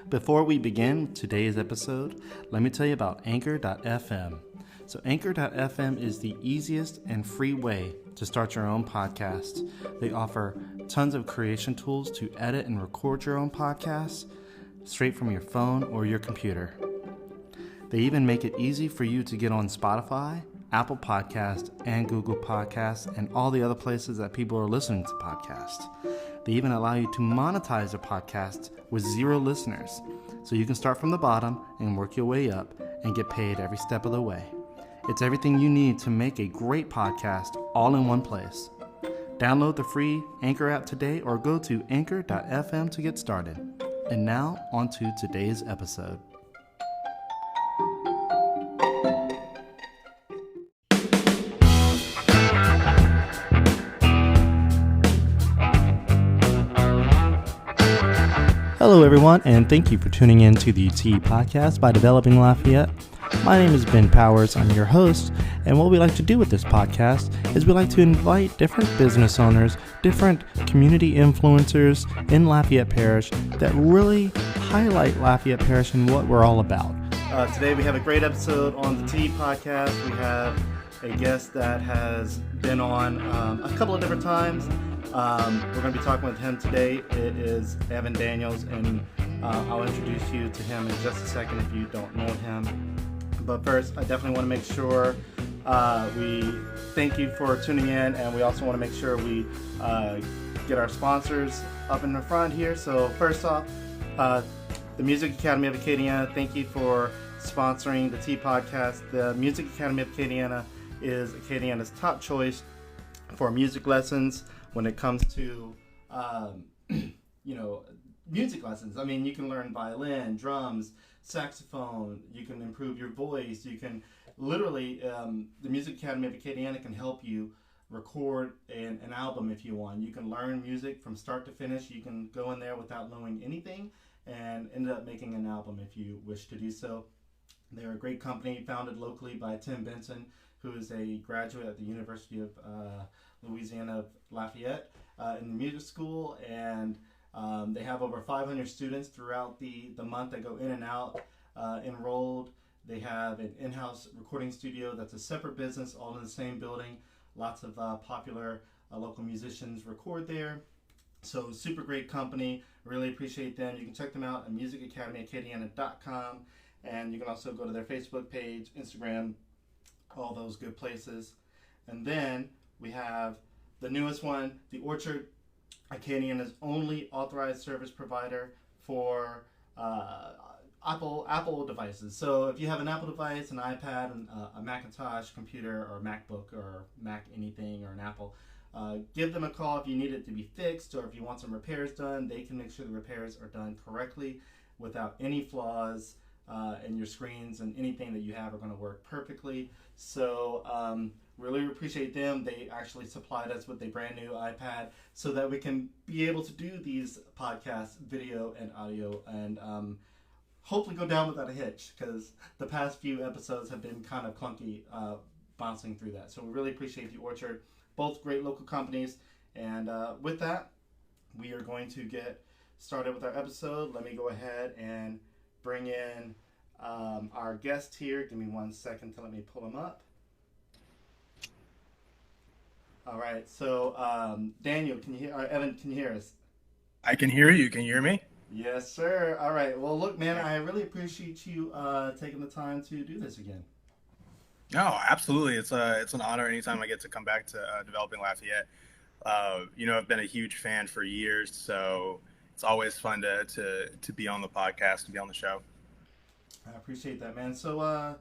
Before we begin today's episode, let me tell you about Anchor.fm. So Anchor.fm is the easiest and free way to start your own podcast. They offer tons of creation tools to edit and record your own podcasts straight from your phone or your computer. They even make it easy for you to get on Spotify, Apple Podcasts, and Google Podcasts, and all the other places that people are listening to podcasts. They even allow you to monetize a podcast with 0 listeners. So you can start from the bottom and work your way up and get paid every step of the way. It's everything you need to make a great podcast all in one place. Download the free Anchor app today or go to anchor.fm to get started. And now, on to today's episode. Hello everyone, and thank you for tuning in to the T Podcast by Developing Lafayette. My name is Ben Powers, I'm your host, and what we like to do with this podcast is we like to invite different business owners, different community influencers in Lafayette Parish that really highlight Lafayette Parish and what we're all about. Today we have a great episode on the T Podcast. We have a guest that has been on a couple of different times. We're going to be talking with him today. It is Evan Daniels, and I'll introduce you to him in just a second if you don't know him. But first, I definitely want to make sure we thank you for tuning in, and we also want to make sure we get our sponsors up in the front here. So first off, the Music Academy of Acadiana, thank you for sponsoring the T Podcast. The Music Academy of Acadiana is Acadiana's top choice for music lessons. When it comes to, music lessons, I mean, you can learn violin, drums, saxophone, you can improve your voice, you can literally, the Music Academy of Acadiana can help you record an album if you want. You can learn music from start to finish. You can go in there without knowing anything and end up making an album if you wish to do so. They're a great company founded locally by Tim Benson, who is a graduate at the University of Louisiana Lafayette in the music school, and they have over 500 students throughout the month that go in and out enrolled. They have an in-house recording studio that's a separate business, all in the same building. Lots of popular local musicians record there. So super great company. Really appreciate them. You can check them out at musicacademyacadiana.com, and you can also go to their Facebook page, Instagram, all those good places. And then we have the newest one, The Orchard, Acadiana's only authorized service provider for Apple devices. So if you have an Apple device, an iPad, a Macintosh computer, or MacBook, or Mac anything, or an Apple, give them a call if you need it to be fixed, or if you want some repairs done. They can make sure the repairs are done correctly without any flaws, and your screens and anything that you have are going to work perfectly. So really appreciate them. They actually supplied us with a brand new iPad so that we can be able to do these podcasts, video and audio, and hopefully go down without a hitch, because the past few episodes have been kind of clunky bouncing through that. So we really appreciate the Orchard. Both great local companies. And with that, we are going to get started with our episode. Let me go ahead and bring in our guest here. Give me 1 second to let me pull him up. All right, so Daniel, can you hear? Evan, can you hear us? I can hear you. Can you hear me? Yes, sir. All right. Well, look, man, I really appreciate you taking the time to do this again. No, absolutely. It's an honor anytime I get to come back to Developing Lafayette. I've been a huge fan for years, so it's always fun to be on the podcast, to be on the show. I appreciate that, man. So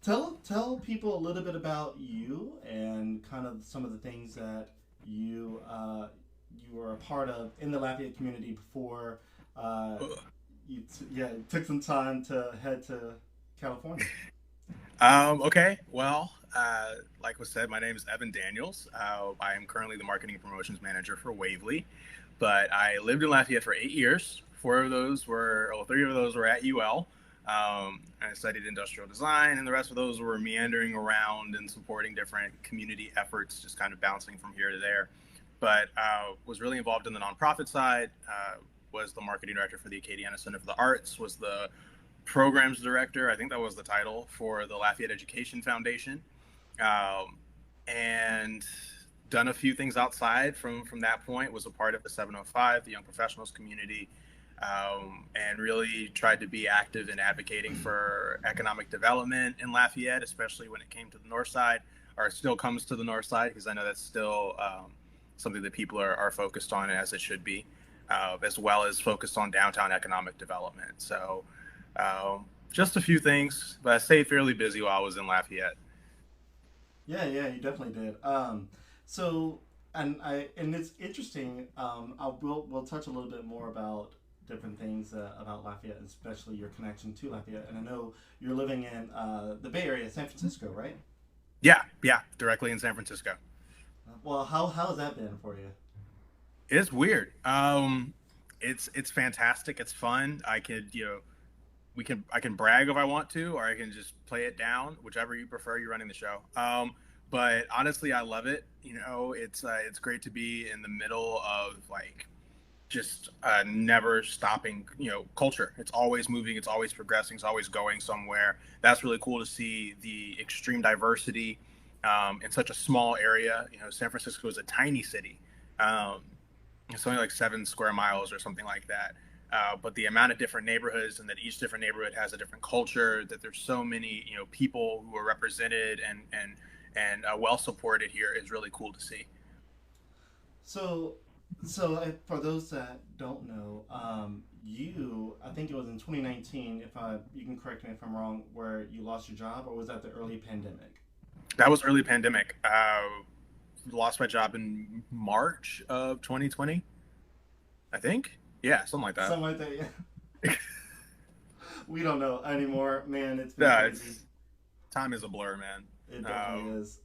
tell people a little bit about you and kind of some of the things that you were a part of in the Lafayette community before you took some time to head to California. Okay. Well, like was said, my name is Evan Daniels. I am currently the marketing and promotions manager for Wavely, but I lived in Lafayette for 8 years. 3 of those were at UL. I studied industrial design, and the rest of those were meandering around and supporting different community efforts, just kind of bouncing from here to there. But was really involved in the nonprofit side, was the marketing director for the Acadiana Center for the Arts, was the programs director, I think that was the title, for the Lafayette Education Foundation, and done a few things outside from that point. Was a part of the 705, the young professionals community, and really tried to be active in advocating for economic development in Lafayette, especially when it came to the north side, or still comes to the north side, because I know that's still something that people are focused on, as it should be, as well as focused on downtown economic development. So just a few things, but I stayed fairly busy while I was in Lafayette. Yeah, yeah, you definitely did. So, and it's interesting. We'll touch a little bit more about different things about Lafayette, especially your connection to Lafayette. And I know you're living in the Bay Area, San Francisco, right? Yeah, directly in San Francisco. Well, how's that been for you? It's weird. It's fantastic. It's fun. I can brag if I want to, or I can just play it down, whichever you prefer. You're running the show. But honestly, I love it. It's great to be in the middle of like just never stopping, culture. It's always moving. It's always progressing. It's always going somewhere. That's really cool to see the extreme diversity in such a small area. San Francisco is a tiny city. It's only like 7 square miles or something like that. But the amount of different neighborhoods, and that each different neighborhood has a different culture, that there's so many, people who are represented and well supported here, is really cool to see. So, for those that don't know, I think it was in 2019, you can correct me if I'm wrong, where you lost your job, or was that the early pandemic? That was early pandemic. Lost my job in March of 2020, I think. Yeah, something like that. Something like that, yeah. We don't know anymore, man. It's been crazy. Time is a blur, man. It definitely is.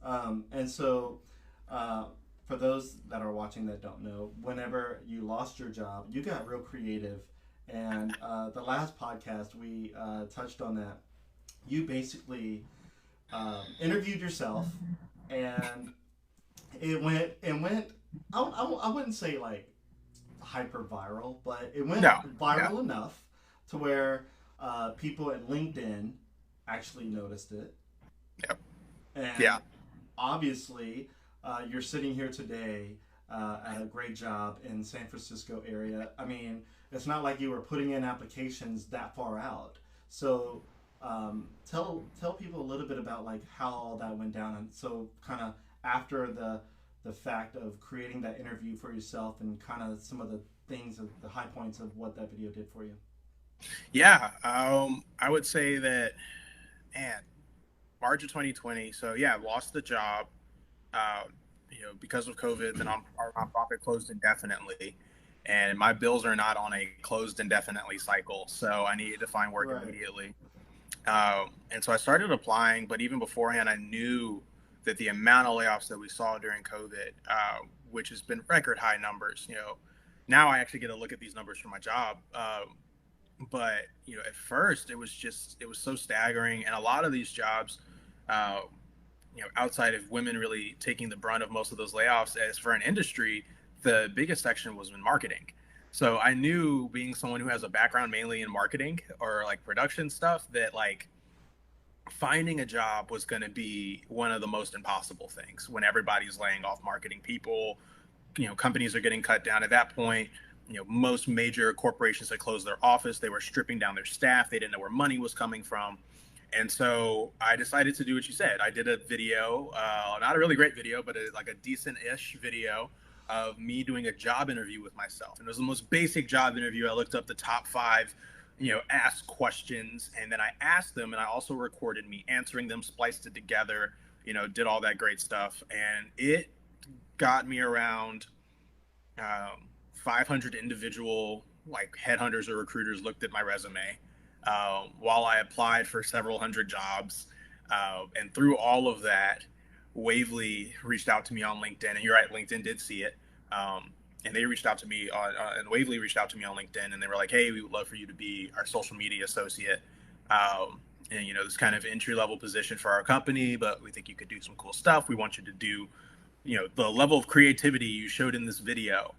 And so, for those that are watching that don't know, whenever you lost your job, you got real creative. And the last podcast, we touched on that. You basically interviewed yourself, and it went. I wouldn't say like hyper viral, but it went viral enough to where people at LinkedIn actually noticed it. Yep. And obviously, you're sitting here today at a great job in San Francisco area. I mean, it's not like you were putting in applications that far out. So tell people a little bit about like how all that went down, and so kind of after the fact of creating that interview for yourself, and kind of some of the things, of the high points of what that video did for you. Yeah, I would say that, man, March of 2020. So yeah, lost the job, because of COVID. Then our nonprofit closed indefinitely, and my bills are not on a closed indefinitely cycle. So I needed to find work immediately. And so I started applying, but even beforehand, I knew that the amount of layoffs that we saw during COVID, which has been record high numbers, now I actually get to look at these numbers for my job. But, at first it was so staggering. And a lot of these jobs, outside of women really taking the brunt of most of those layoffs, as for an industry, the biggest section was in marketing. So I knew, being someone who has a background mainly in marketing or like production stuff, that like finding a job was going to be one of the most impossible things when everybody's laying off marketing people. Companies are getting cut down at that point. Most major corporations had closed their office. They were stripping down their staff. They didn't know where money was coming from. And so I decided to do what you said. I did a video, not a really great video, but like a decent-ish video of me doing a job interview with myself. And it was the most basic job interview. I looked up the top 5, asked questions, and then I asked them, and I also recorded me answering them, spliced it together, did all that great stuff. And it got me around 500 individual like headhunters or recruiters looked at my resume while I applied for several hundred jobs. And through all of that, Wavely reached out to me on LinkedIn, and you're right, LinkedIn did see it. And they reached out to me and Wavely reached out to me on LinkedIn, and they were like, "Hey, we would love for you to be our social media associate. And this kind of entry level position for our company, but we think you could do some cool stuff. We want you to do, the level of creativity you showed in this video."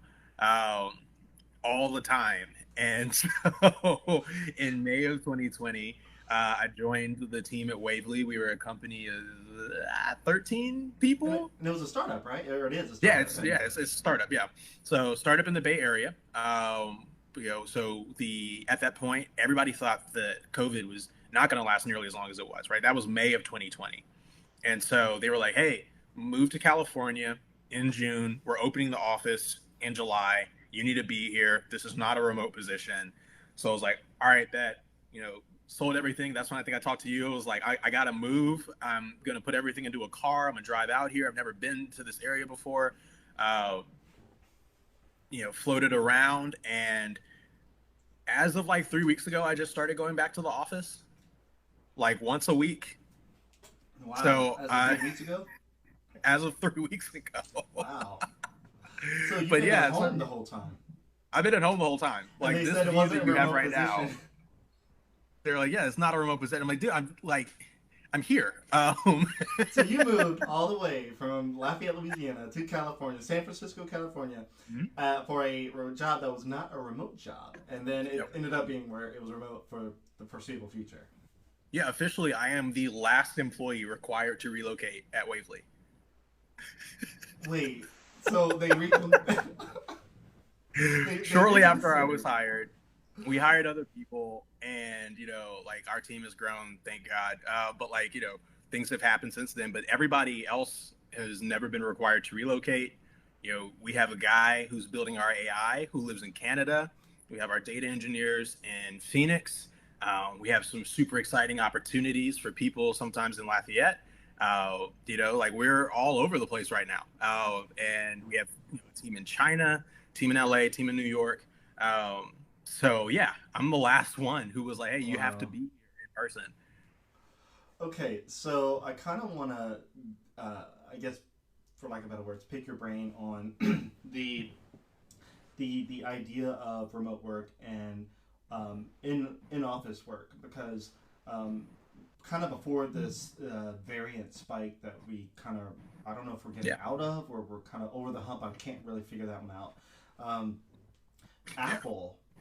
all the time. And so in May of 2020, I joined the team at Wavely. We were a company of 13 people. And it was a startup, right? Or it is a Yeah, startup. it's a startup. Yeah, so startup in the Bay Area. So at that point, everybody thought that COVID was not going to last nearly as long as it was. Right, that was May of 2020, and so they were like, "Hey, move to California in June. We're opening the office in July. You need to be here. This is not a remote position." So I was like, "All right, bet." Sold everything. That's when I think I talked to you. It was like, I got to move. I'm going to put everything into a car. I'm going to drive out here. I've never been to this area before. Floated around. And as of like 3 weeks ago, I just started going back to the office like once a week. Wow. So, as of 3 weeks ago? As of 3 weeks ago. Wow. So you've been at home the whole time? I've been at home the whole time. Like this view that you have right now. They're like, yeah, it's not a remote position. I'm like, dude, I'm here. So you moved all the way from Lafayette, Louisiana to California, San Francisco, California, for a job that was not a remote job. And then it ended up being where it was remote for the foreseeable future. Yeah, officially, I am the last employee required to relocate at Wavely. Wait, so they Shortly after I was hired, we hired other people, and our team has grown, thank God. But things have happened since then. But everybody else has never been required to relocate. We have a guy who's building our AI who lives in Canada. We have our data engineers in Phoenix. We have some super exciting opportunities for people sometimes in Lafayette. We're all over the place right now. And we have a team in China, team in LA, team in New York. So yeah, I'm the last one who was like, hey, you have to be here in person. Okay, so I kind of want to, I guess, for lack of better words, pick your brain on the idea of remote work and in office work, because kind of before this variant spike that we kind of, I don't know if we're getting out of, or we're kind of over the hump. I can't really figure that one out.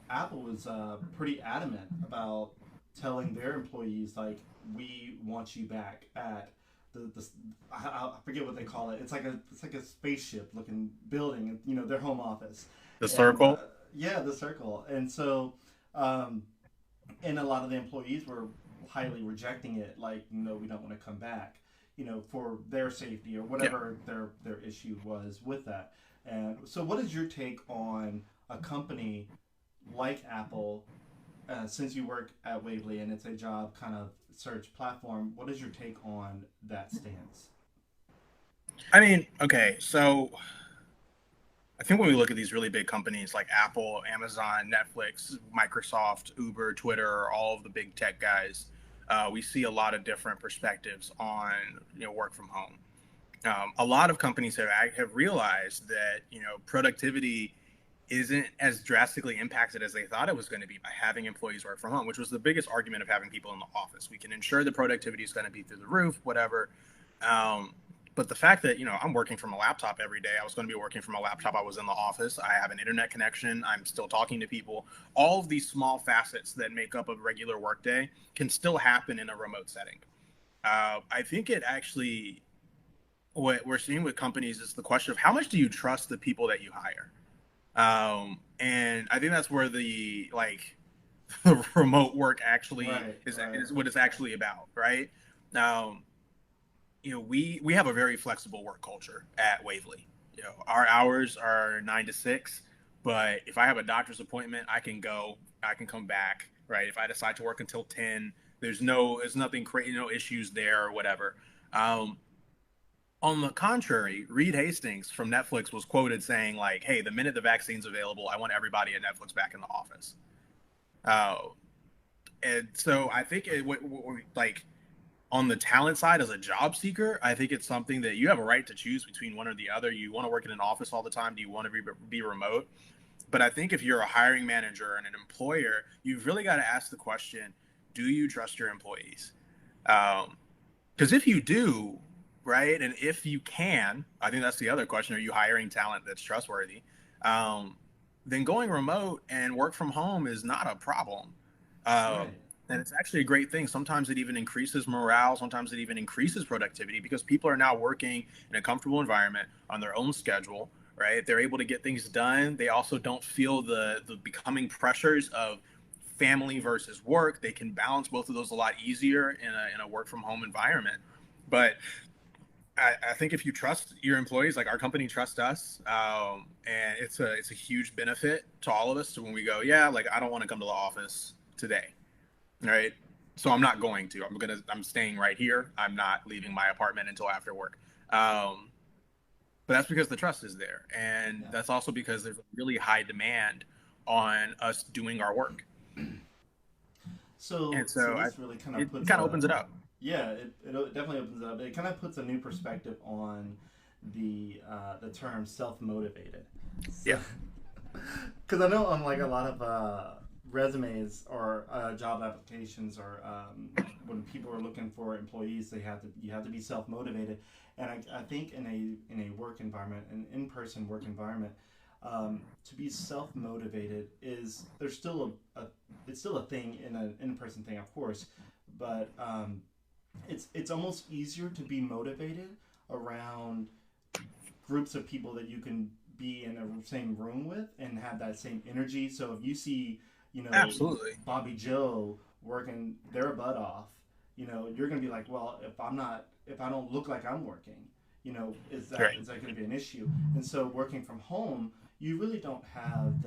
Apple was pretty adamant about telling their employees, like, we want you back at I forget what they call it. It's like a spaceship looking building, their home office. The Circle? The Circle. And so, and a lot of the employees were highly rejecting it, like, no, we don't want to come back, for their safety or whatever their issue was with that. And so what is your take on a company like Apple, since you work at Wavely and it's a job kind of search platform, what is your take on that stance? I mean, okay, so I think when we look at these really big companies like Apple, Amazon, Netflix, Microsoft, Uber, Twitter, all of the big tech guys, we see a lot of different perspectives on work from home. A lot of companies have realized that productivity isn't as drastically impacted as they thought it was going to be by having employees work from home, which was the biggest argument of having people in the office. We can ensure the productivity is going to be through the roof, whatever. But the fact that, I'm working from a laptop every day, I was going to be working from a laptop. I was in the office. I have an internet connection. I'm still talking to people. All of these small facets that make up a regular workday can still happen in a remote setting. I think it actually, what we're seeing with companies is the question of how much do you trust the people that you hire? And I think that's where the remote work actually is what it's actually about, right? We have a very flexible work culture at Wavely. Our hours are 9 to 6, but if I have a doctor's appointment, I can go, I can come back, right? If I decide to work until 10, there's nothing crazy, no issues there or whatever. On the contrary, Reed Hastings from Netflix was quoted saying, like, hey, the minute the vaccine's available, I want everybody at Netflix back in the office. And so I think on the talent side as a job seeker, I think it's something that you have a right to choose between one or the other. You want to work in an office all the time? Do you want to be remote? But I think if you're a hiring manager and an employer, you've really got to ask the question, do you trust your employees? Because if you do, right, and if you can, I think that's the other question, are you hiring talent that's trustworthy? then going remote and work from home is not a problem. Um, Right. and it's actually a great thing. Sometimes it even increases morale. Sometimes it even increases productivity because people are now working in a comfortable environment on their own schedule, right? They're able to get things done. They also don't feel the becoming pressures of family versus work. They can balance both of those a lot easier in a work from home environment. But I think if you trust your employees, like our company trusts us, and it's a huge benefit to all of us. So when we go, yeah, like I don't want to come to the office today, right? So I'm not going to. I'm staying right here. I'm not leaving my apartment until after work. But that's because the trust is there, and Yeah. that's also because there's a really high demand on us doing our work, and So so this really kind of it puts kind of a, opens it up. yeah, it definitely opens it up. It kind of puts a new perspective on the term self motivated. So, Yeah, because I know on like a lot of resumes or job applications or when people are looking for employees, you have to be self motivated, and I think in a work environment, an in person work environment, to be self motivated is there's still a it's still a thing in an in person thing, of course, but it's almost easier to be motivated around groups of people that you can be in a same room with and have that same energy. So if you see, you know, absolutely. Bobby Joe working their butt off, you know, you're gonna be like, well, if I don't look like I'm working, you know, Right. is that going to be an issue? And so working from home, you really don't have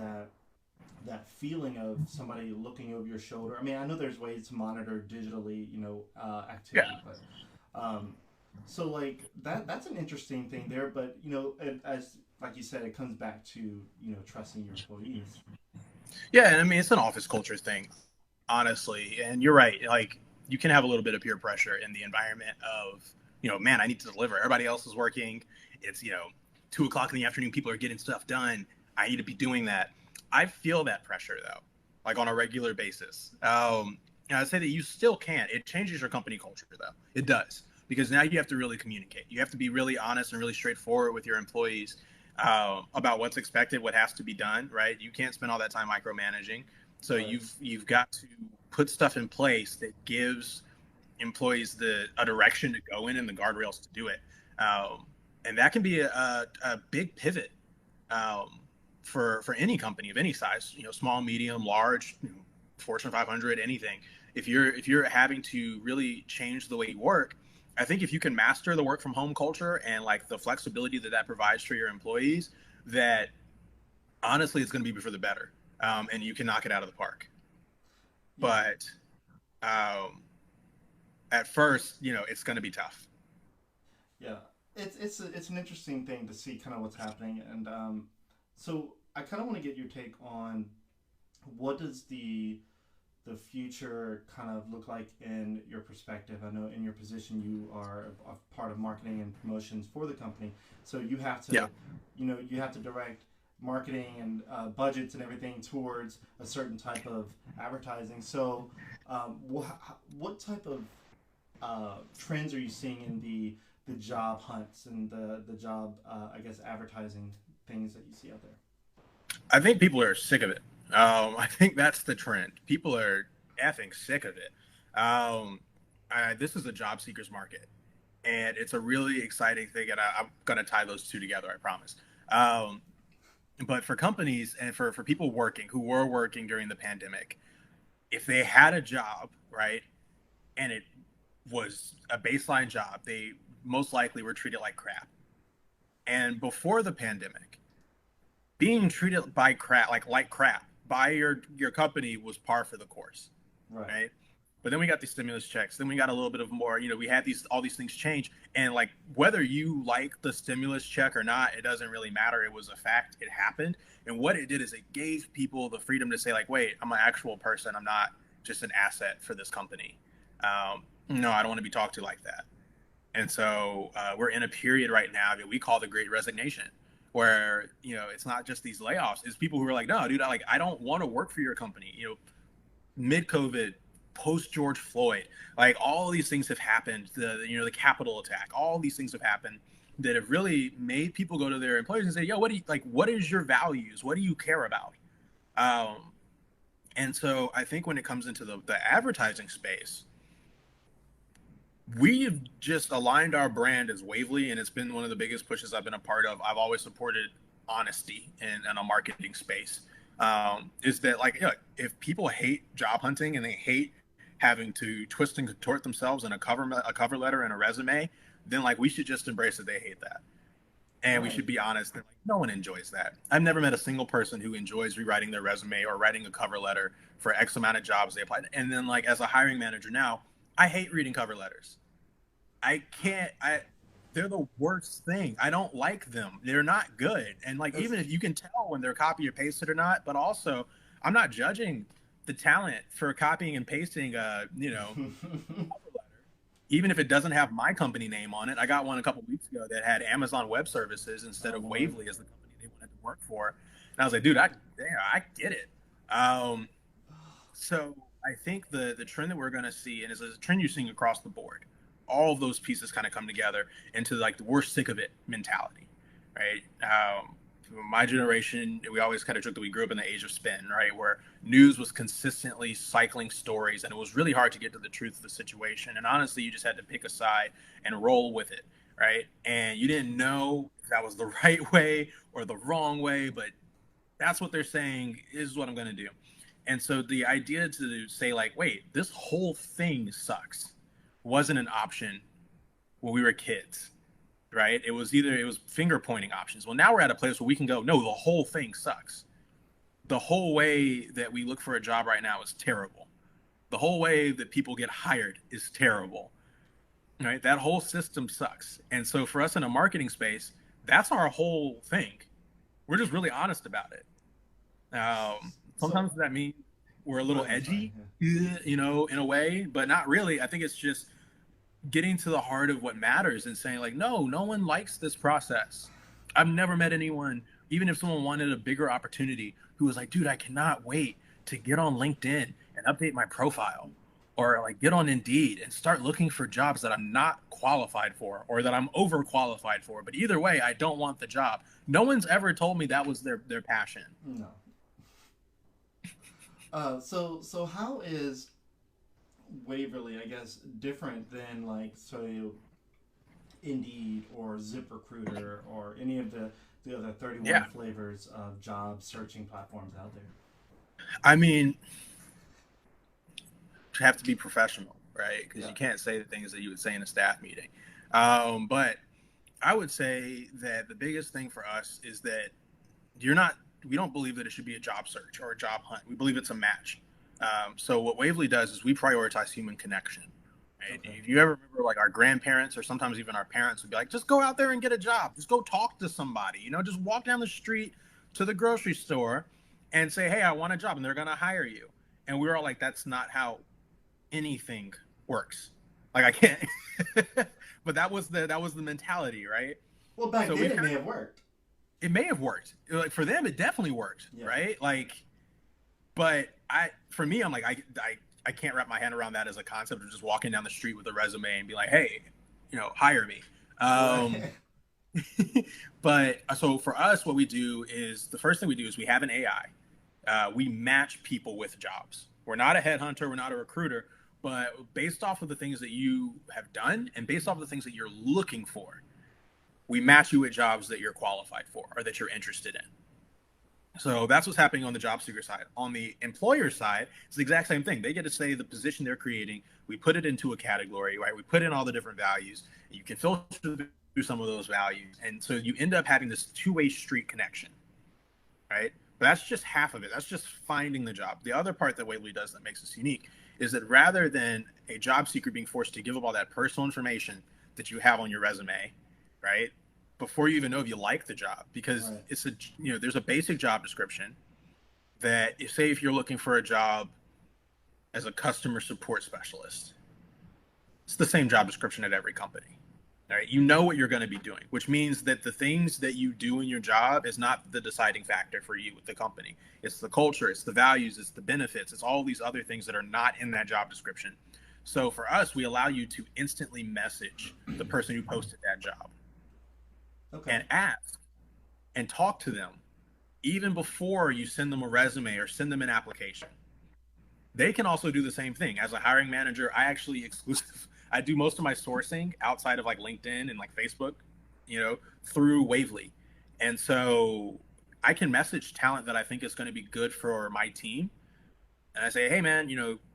that feeling of somebody looking over your shoulder. I mean, I know there's ways to monitor digitally, you know, Yeah. activity, but um, so like that's an interesting thing there. But you know, as like you said, it comes back to you know trusting your employees. Yeah, and I mean it's an office culture thing, honestly. And you're right. Like you can have a little bit of peer pressure in the environment of, man, I need to deliver. Everybody else is working. It's, 2 o'clock in the afternoon. People are getting stuff done. I need to be doing that. I feel that pressure though, like on a regular basis. And I'd say that you still can. It changes your company culture though. It does. Because now you have to really communicate. You have to be really honest and really straightforward with your employees about what's expected, what has to be done. Right? You can't spend all that time micromanaging. So Right. you've got to put stuff in place that gives employees a direction to go in and the guardrails to do it. And that can be a big pivot for any company of any size, small, medium, large, Fortune 500, anything. If you're having to really change the way you work, I think if you can master the work from home culture and like the flexibility that provides for your employees, that honestly it's going to be for the better, and you can knock it out of the park. Yeah. But um, at first, it's going to be tough. Yeah. It's an interesting thing to see kind of what's happening, and so I kind of want to get your take on what does the future kind of look like in your perspective? I know in your position you are a part of marketing and promotions for the company, so you have Yeah. to, you know, you have to direct marketing and budgets and everything towards a certain type of advertising. So, what type of trends are you seeing in the job hunts and the job I guess advertising things that you see out there? I think people are sick of it. I think that's the trend. People are effing sick of it. Um, this is a job seekers market, and it's a really exciting thing. And I'm going to tie those two together, I promise. Um, but for companies and for people who were working during the pandemic, if they had a job, right, and it was a baseline job, they most likely were treated like crap. And before the pandemic, being treated by crap, like crap, by your company was par for the course, Right. right? But then we got these stimulus checks. Then we got a little bit of more. We had all these things change, and like whether you like the stimulus check or not, it doesn't really matter. It was a fact. It happened, and what it did is it gave people the freedom to say like, wait, I'm an actual person. I'm not just an asset for this company. No, I don't want to be talked to like that. And so we're in a period right now that we call the Great Resignation, where it's not just these layoffs; it's people who are like, no, dude, I don't want to work for your company. Mid COVID, post George Floyd, like all these things have happened. The Capitol attack, all these things have happened that have really made people go to their employers and say, yo, what do you like? What is your values? What do you care about? And so I think when it comes into the advertising space, we've just aligned our brand as Wavely, and it's been one of the biggest pushes I've been a part of. I've always supported honesty in a marketing space. Is that like, if people hate job hunting and they hate having to twist and contort themselves in a cover letter and a resume, then like we should just embrace that they hate that. And we should be honest that like no one enjoys that. I've never met a single person who enjoys rewriting their resume or writing a cover letter for X amount of jobs they applied. And then like as a hiring manager now, I hate reading cover letters. They're the worst thing. I don't like them. They're not good. And like, even if you can tell when they're copy or pasted or not, but also I'm not judging the talent for copying and pasting cover letter, even if it doesn't have my company name on it. I got one a couple weeks ago that had Amazon Web Services instead of Wavely as the company they wanted to work for. And I was like, dude, I get it. So I think the trend that we're going to see, and is a trend you're seeing across the board, all of those pieces kind of come together into like the we're sick of it mentality, right? My generation, we always kind of joke that we grew up in the age of spin, right? Where news was consistently cycling stories, and it was really hard to get to the truth of the situation. And honestly, you just had to pick a side and roll with it, right? And you didn't know if that was the right way or the wrong way, but that's what they're saying is what I'm going to do. And so the idea to say like, wait, this whole thing sucks wasn't an option when we were kids, right? It was finger pointing options. Well, now we're at a place where we can go, no, the whole thing sucks. The whole way that we look for a job right now is terrible. The whole way that people get hired is terrible, right? That whole system sucks. And so for us in a marketing space, that's our whole thing. We're just really honest about it. Sometimes that means we're a little edgy, in a way, but not really. I think it's just getting to the heart of what matters and saying like, no one likes this process. I've never met anyone, even if someone wanted a bigger opportunity, who was like, dude, I cannot wait to get on LinkedIn and update my profile, or like get on Indeed and start looking for jobs that I'm not qualified for or that I'm overqualified for. But either way, I don't want the job. No one's ever told me that was their passion. No. So how is Waverly, I guess, different than like Indeed or ZipRecruiter or any of the other 31 flavors of job searching platforms out there? I mean, you have to be professional, right? Because you can't say the things that you would say in a staff meeting. But I would say that the biggest thing for us is that we don't believe that it should be a job search or a job hunt. We believe it's a match. So what Wavely does is we prioritize human connection. Right? Okay. If you ever remember, like our grandparents or sometimes even our parents would be like, just go out there and get a job. Just go talk to somebody, just walk down the street to the grocery store and say, hey, I want a job, and they're going to hire you. And we were all like, that's not how anything works. Like I can't, but that was the mentality, right? Well, back then it may have worked. It may have worked. Like for them, it definitely worked, right? Like, but for me, I'm like, I can't wrap my hand around that as a concept of just walking down the street with a resume and be like, hey, hire me. But so for us, what we do is the first thing we do is we have an AI. We match people with jobs. We're not a headhunter. We're not a recruiter. But based off of the things that you have done and based off of the things that you're looking for, we match you with jobs that you're qualified for or that you're interested in. So that's what's happening on the job seeker side. On the employer side, it's the exact same thing. They get to say the position they're creating. We put it into a category, right? We put in all the different values. You can filter through some of those values. And so you end up having this two-way street connection, right? But that's just half of it. That's just finding the job. The other part that Wavely does that makes us unique is that rather than a job seeker being forced to give up all that personal information that you have on your resume, right, before you even know if you like the job, because it's there's a basic job description that if you're looking for a job as a customer support specialist, it's the same job description at every company. All right, you know what you're going to be doing, which means that the things that you do in your job is not the deciding factor for you with the company. It's the culture, it's the values, it's the benefits, it's all these other things that are not in that job description. So for us, we allow you to instantly message the person who posted that job. Okay. and ask and talk to them even before you send them a resume or send them an application. They can also do the same thing. As a hiring manager, I actually I do most of my sourcing outside of like LinkedIn and like Facebook, through Wavely. And so I can message talent that I think is going to be good for my team. And I say, hey man,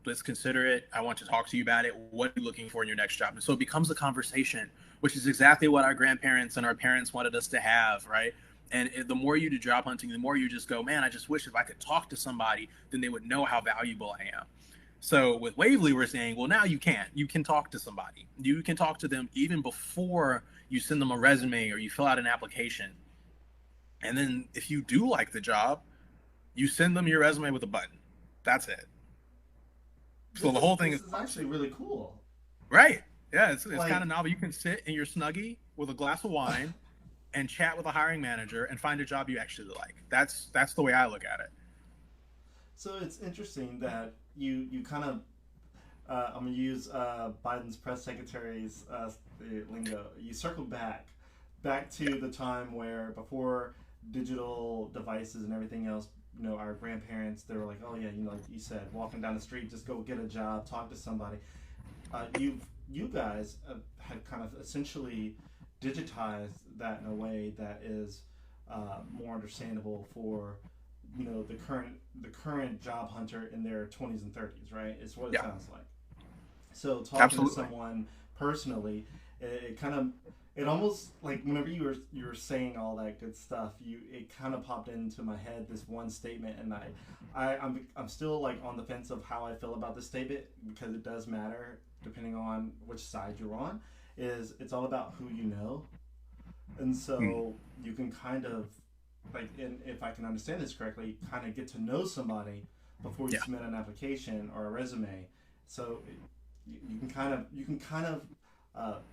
let's consider it. I want to talk to you about it. What are you looking for in your next job? And so it becomes a conversation, which is exactly what our grandparents and our parents wanted us to have, right? And the more you do job hunting, the more you just go, man, I just wish if I could talk to somebody, then they would know how valuable I am. So with Wavely, we're saying, well, now you can. You can talk to somebody. You can talk to them even before you send them a resume or you fill out an application. And then if you do like the job, you send them your resume with a button. That's it. So the whole thing This is is actually really cool. right. Yeah, it's kind Like, of novel. You can sit in your snuggie with a glass of wine and chat with a hiring manager and find a job you actually like. That's the way I look at it. so it's interesting that you kind of I'm gonna use Biden's press secretary's lingo. You circle back to the time where before digital devices and everything else. Our grandparents, they were like, oh yeah, like you said, walking down the street, just go get a job, talk to somebody. You guys had kind of essentially digitized that in a way that is more understandable for the current job hunter in their 20s and 30s, right? It's what it Yeah, sounds like. So talking to absolutely. someone personally, it kind of it almost like whenever you were saying all that good stuff, it kind of popped into my head this one statement, and I'm still like on the fence of how I feel about this statement because it does matter depending on which side you're on. Is it's all about who you know, and Mm. so you can kind of like, and if I can understand this correctly, kind of get to know somebody before you Yeah. submit an application or a resume. So you can kind of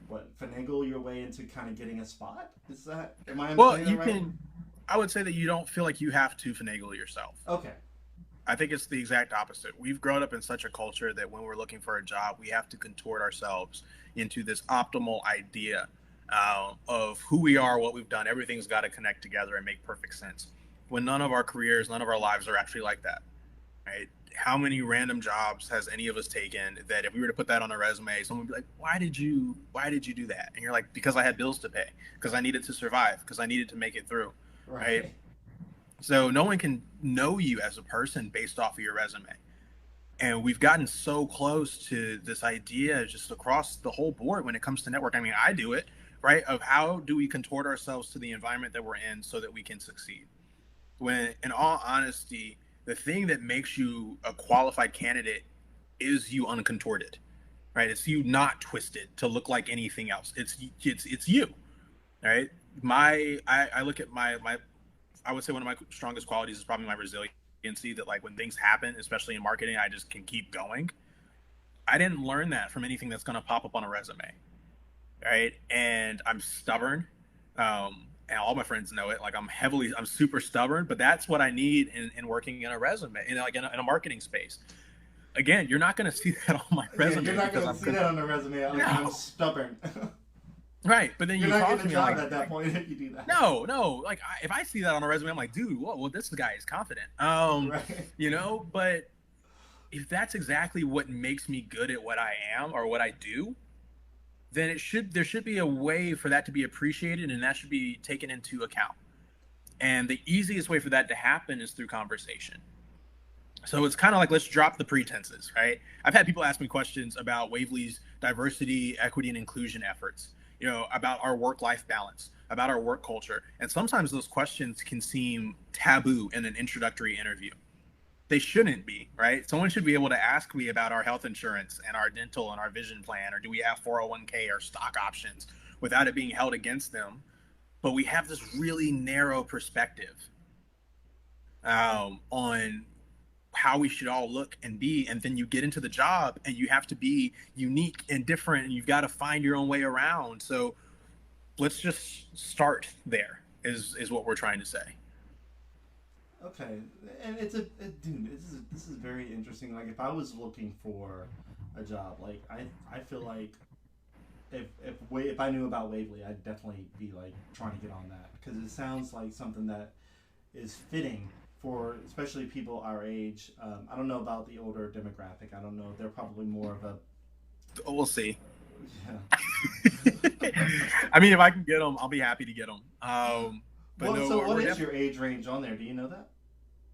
what finagle your way into kind of getting a spot. Is that am I Well, understanding that you right? can. I would say that you don't feel like you have to finagle yourself. Okay. I think it's the exact opposite. We've grown up in such a culture that when we're looking for a job, we have to contort ourselves into this optimal idea of who we are, what we've done. Everything's got to connect together and make perfect sense. When none of our careers, none of our lives are actually like that, right? How many random jobs has any of us taken that if we were to put that on a resume, someone would be like, why did you do that? And you're like, because I had bills to pay, because I needed to survive, because I needed to make it through, right? Right. So no one can know you as a person based off of your resume. And we've gotten so close to this idea just across the whole board when it comes to network. I mean, I do it, right? Of how do we contort ourselves to the environment that we're in so that we can succeed? When, in all honesty, the thing that makes you a qualified candidate is you uncontorted, right? It's you not twisted to look like anything else. It's you, right? I look at my I would say one of my strongest qualities is probably my resiliency. That like when things happen, especially in marketing, I just can keep going. I didn't learn that from anything that's going to pop up on a resume, right? And I'm stubborn, and all my friends know it. Like I'm super stubborn, but that's what I need in working in a resume, in a marketing space. Again, you're not going to see that on my Yeah, you're resume not because gonna see that on the resume. Like I'm no, stubborn. right. But then You're you not talk getting to a me job like at that point if you do that. no. Like if I see that on a resume, I'm like, dude, well, this guy is confident. Right. But if that's exactly what makes me good at what I am or what I do, then there should be a way for that to be appreciated and that should be taken into account. And the easiest way for that to happen is through conversation. So it's kind of like let's drop the pretenses, right? I've had people ask me questions about Wavely's diversity, equity, and inclusion efforts, about our work-life balance, about our work culture. And sometimes those questions can seem taboo in an introductory interview. They shouldn't be, right? Someone should be able to ask me about our health insurance and our dental and our vision plan, or do we have 401k or stock options without it being held against them. But we have this really narrow perspective on how we should all look and be. And then you get into the job and you have to be unique and different and you've got to find your own way around. So let's just start there is what we're trying to say. Okay, and dude. This is very interesting. Like if I was looking for a job, like I feel like if I knew about Wavely, I'd definitely be like trying to get on that because it sounds like something that is fitting for especially people our age. I don't know about the older demographic. I don't know. They're probably more of a We'll see. yeah. I mean, if I can get them, I'll be happy to get them. But Well, no, so what we're is your age range on there? Do you know that?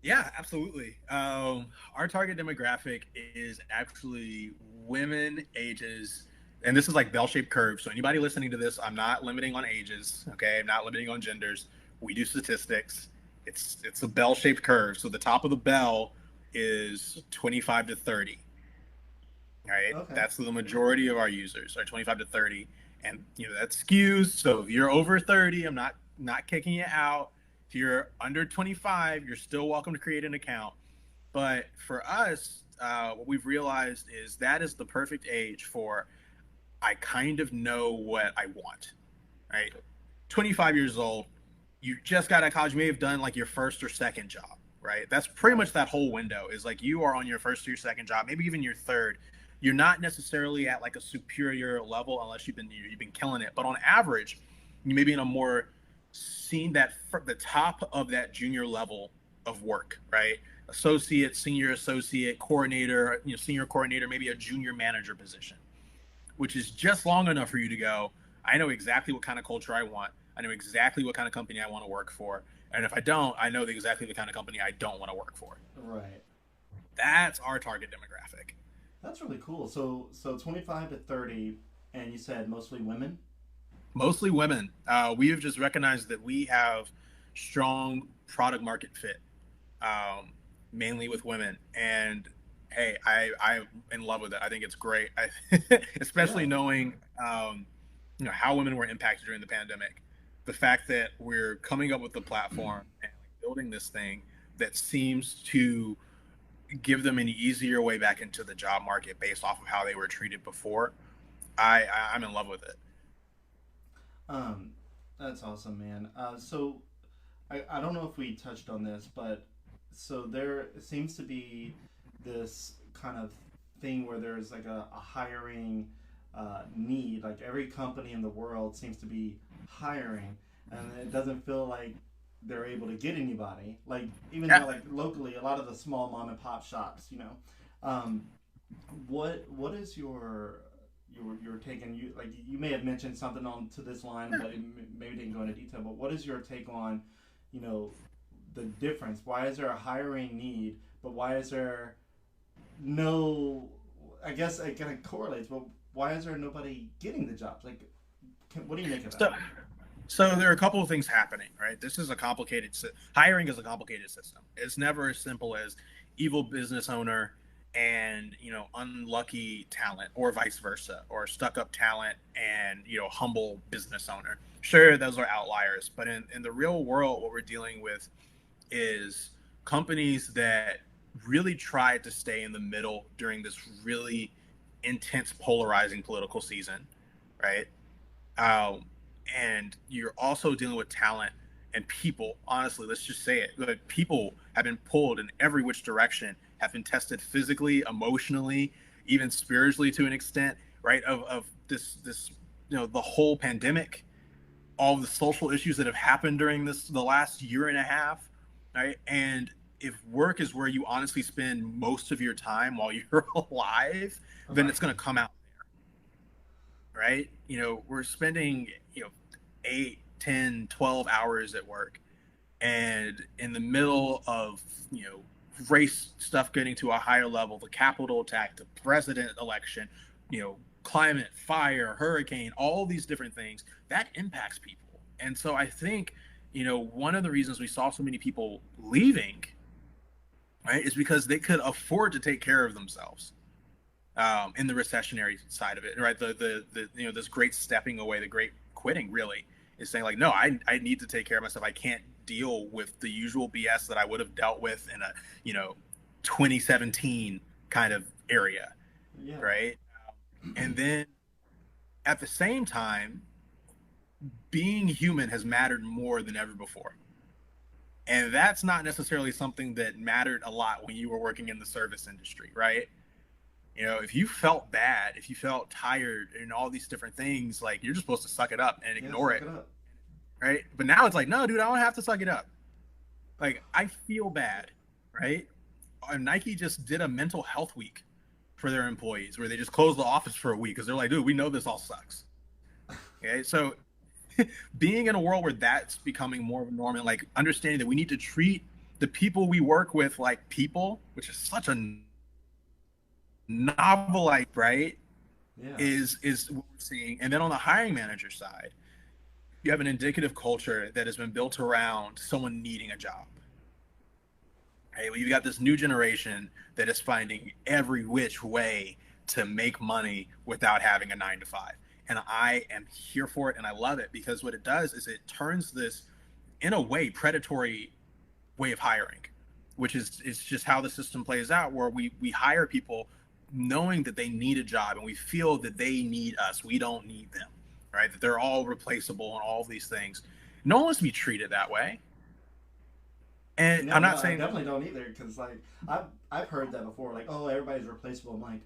yeah, absolutely. Our target demographic is actually women ages, and this is like bell-shaped curve. So anybody listening to this, I'm not limiting on ages. Okay, I'm not limiting on genders. We do statistics. It's a bell-shaped curve. So the top of the bell is 25 to 30. Right, Okay. that's the majority of our users are 25 to 30, and that skews. So if you're over 30, I'm not kicking you out. If you're under 25, you're still welcome to create an account. But for us, what we've realized is that is the perfect age for I kind of know what I want. Right, 25 years old, you just got out of college, you may have done like your first or second job. Right, that's pretty Right. much that whole window is like you are on your first or your second job, maybe even your third. You're not necessarily at like a superior level unless you've been killing it. But on average, you may be in a more seen that the top of that junior level of work, right? Associate, senior associate, coordinator, senior coordinator, maybe a junior manager position, which is just long enough for you to go, I know exactly what kind of culture I want. I know exactly what kind of company I want to work for. And if I don't, I know exactly the kind of company I don't want to work for. Right. That's our target demographic. That's really cool. So 25 to 30, and you said mostly women. Mostly women. We have just recognized that we have strong product market fit, mainly with women. And hey, I'm in love with it. I think it's great. Especially Yeah. knowing, how women were impacted during the pandemic. The fact that we're coming up with the platform and building this thing that seems to give them an easier way back into the job market based off of how they were treated before. I'm in love with it. Um, that's awesome, man. So I don't know if we touched on this, but so there seems to be this kind of thing where there's like a hiring need. Like every company in the world seems to be hiring, and it doesn't feel like they're able to get anybody. Like even Yeah. though like locally, a lot of the small mom and pop shops, um, what is your take? And you like you may have mentioned something on to this line, but it maybe didn't go into detail. But what is your take on, you know, the difference? Why is there a hiring need, but why is there no? I guess it kind of correlates, but why is there nobody getting the jobs? Like, what do you make of that? So, so there are a couple of things happening, right? This is a complicated hiring is a complicated system. It's never as simple as evil business owner and unlucky talent, or vice versa, or stuck up talent and humble business owner. Sure, those are outliers, but in the real world, what we're dealing with is companies that really tried to stay in the middle during this really intense polarizing political season, right? Um, and you're also dealing with talent and people. Honestly, let's just say it. Like, people have been pulled in every which direction, have been tested physically, emotionally, even spiritually to an extent, right? Of this the whole pandemic, all the social issues that have happened during the last year and a half, right? And if work is where you honestly spend most of your time while you're alive, then Right. it's going to come out, right? We're spending, 8, 10, 12 hours at work. And in the middle of, race stuff getting to a higher level, the Capitol attack, the president election, climate, fire, hurricane, all these different things, that impacts people. And so I think, one of the reasons we saw so many people leaving, right, is because they could afford to take care of themselves. In the recessionary side of it, right? The this great stepping away, the great quitting, really is saying like, no, I need to take care of myself. I can't deal with the usual BS that I would have dealt with in a 2017 kind of area, Yeah. right? And then at the same time, being human has mattered more than ever before. And that's not necessarily something that mattered a lot when you were working in the service industry, right? You know, if you felt bad, if you felt tired and all these different things, like you're just supposed to suck it up and Yeah, ignore suck it. it up. Right. But now it's like, no, dude, I don't have to suck it up. Like, I feel bad. Right. Nike just did a mental health week for their employees where they just closed the office for a week because they're like, dude, we know this all sucks. Okay. So being in a world where that's becoming more of a norm and like understanding that we need to treat the people we work with like people, which is such a novel, like, right, Yeah. is what we're seeing. And then on the hiring manager side, you have an indicative culture that has been built around someone needing a job. Right? Well, you've got this new generation that is finding every which way to make money without having a 9 to 5. And I am here for it, and I love it because what it does is it turns this, in a way, predatory way of hiring, which is just how the system plays out, where we hire people knowing that they need a job and we feel that they need us. We don't need them, right? That they're all replaceable and all of these things. No one wants to be treated that way. And No, I'm no, not I saying, definitely don't either. Because like I've heard that before. Like, oh, everybody's replaceable. I'm like,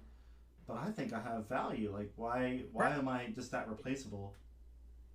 but I think I have value. Like, why right. am I just that replaceable?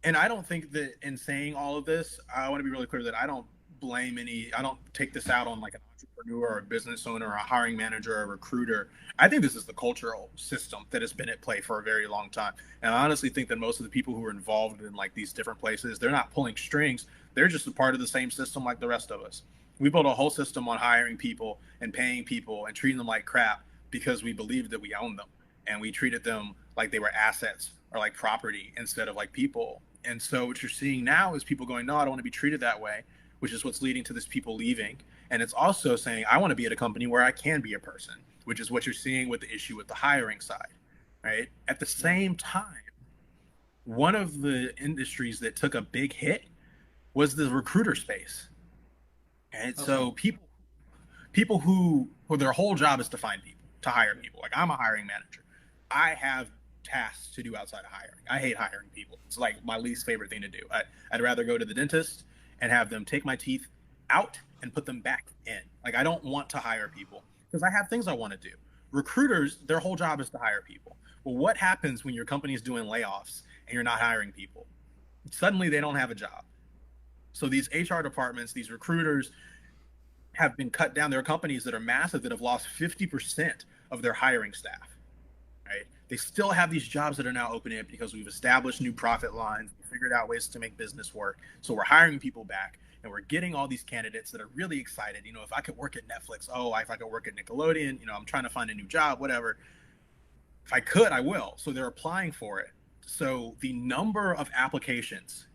And I don't think that in saying all of this, I want to be really clear that I don't blame any, I don't take this out on like an entrepreneur or a business owner or a hiring manager or a recruiter. I think this is the cultural system that has been at play for a very long time. And I honestly think that most of the people who are involved in like these different places, they're not pulling strings. They're just a part of the same system like the rest of us. We built a whole system on hiring people and paying people and treating them like crap because we believed that we owned them and we treated them like they were assets or like property instead of like people. And so what you're seeing now is people going, no, I don't want to be treated that way, which is what's leading to this people leaving. And it's also saying, I want to be at a company where I can be a person, which is what you're seeing with the issue with the hiring side, right? At the Yeah. same time, one of the industries that took a big hit was the recruiter space. And Okay. so people who their whole job is to find people, to hire people. Like, I'm a hiring manager. I have tasks to do outside of hiring. I hate hiring people. It's like my least favorite thing to do. I'd rather go to the dentist and have them take my teeth out and put them back in. Like, I don't want to hire people because I have things I want to do. Recruiters, their whole job is to hire people. Well, what happens when your company is doing layoffs and you're not hiring people? Suddenly they don't have a job. So these HR departments, these recruiters have been cut down. There are companies that are massive that have lost 50% of their hiring staff, right? They still have these jobs that are now opening up because we've established new profit lines, we figured out ways to make business work. So we're hiring people back and we're getting all these candidates that are really excited. You know, if I could work at Netflix, oh, if I could work at Nickelodeon, you know, I'm trying to find a new job, whatever. If I could, I will. So they're applying for it. So the number of applications